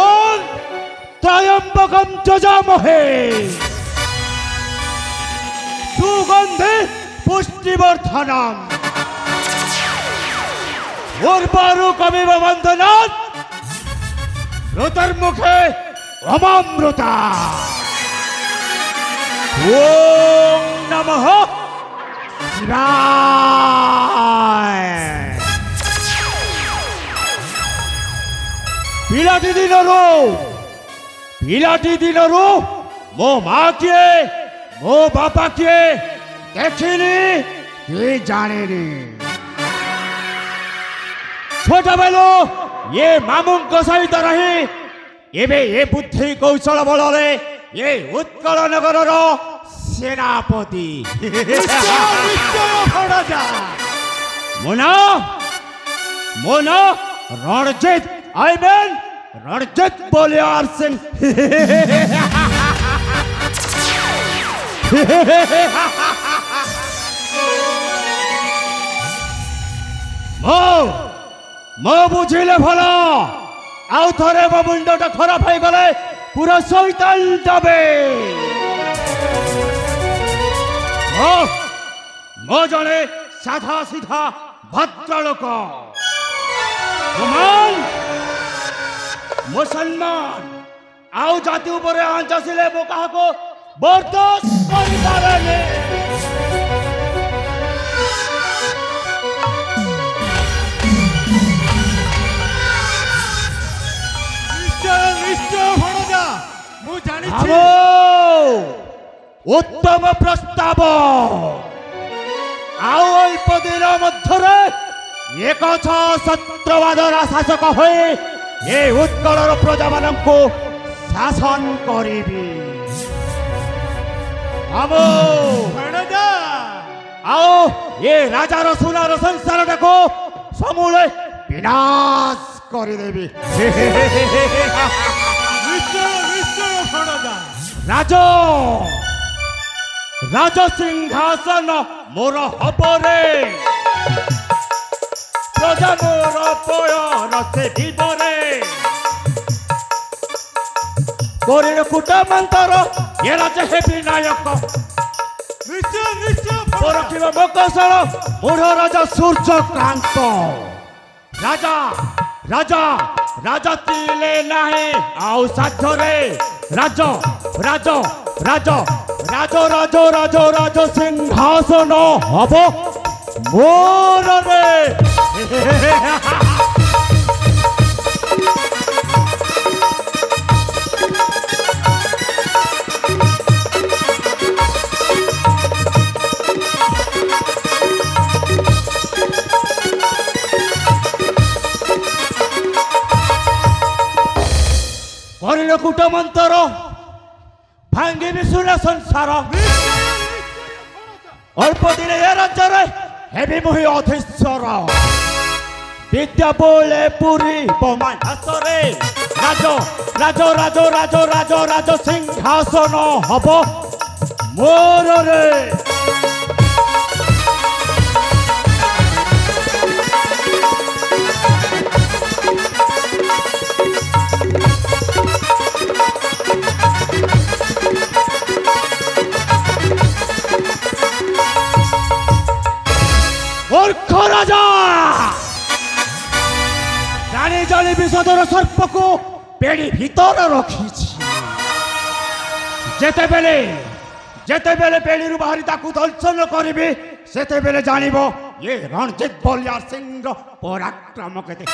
ओम त्रयंबकम जजामहे सुगंधि पुष्टिवर्धनम उर्वारुकमिव बन्धनात् ऋतर्मुखे अमृता ओम नमः शिवाय पिलाटी दिनरू मो माँ किए मो बापा किए देखिनी ये जाने छोटा बेलो ये मामुंक सहित रही एबे ये बुद्धि कौशल बल ये उत्कल नगर सेनापति मोना रणजित आई मीन रणजित बलियार सिंह मो बुझिले भल आउ थरे मो मुंडटा खराब हो गले पूरा शैतान जाबे मो जने साधा सीधा भद्र लोक मुसलमान आउ जाति उपरे आंच आसिले मो काहाको बर्दाश्त करि पारेनी उत्तम प्रस्ताव आउ अल्प दिन मध्य एक शत्रवादर शासक हो ये उत्कलर प्रजा मान शासन करी आओ ये राजार सुनार संसार को समूले विनाश करदेवी राज सिंहासन मोर हबरे प्रजा मोर पयर से विदरे कोरिर कुटमंतर ये राजा हे विनायक परखिब मकौशल मोर राजा सूर्यकांत राजा राजा राजा तिले नाही आउ साधरे राज राज राज राज राज राज राज सिंहासन हब मोर रे करिल कुटमंतर भांगी विशुल संसार अल्प दिन ए राज्य हेबी मुहि अधीश्वर विद्या बोले पुरी बमानसरे राज राज राज राज राज राज सिंहासन हब मोर रे राजा जानी जानी विषधर सर्प को पेड़ी भीतर रखी जेते बेले पेड़ी बाहरी ताकू दर्शन करी सेते बेले जानिबो ये रणजित बलियार सिंह पराक्रम केते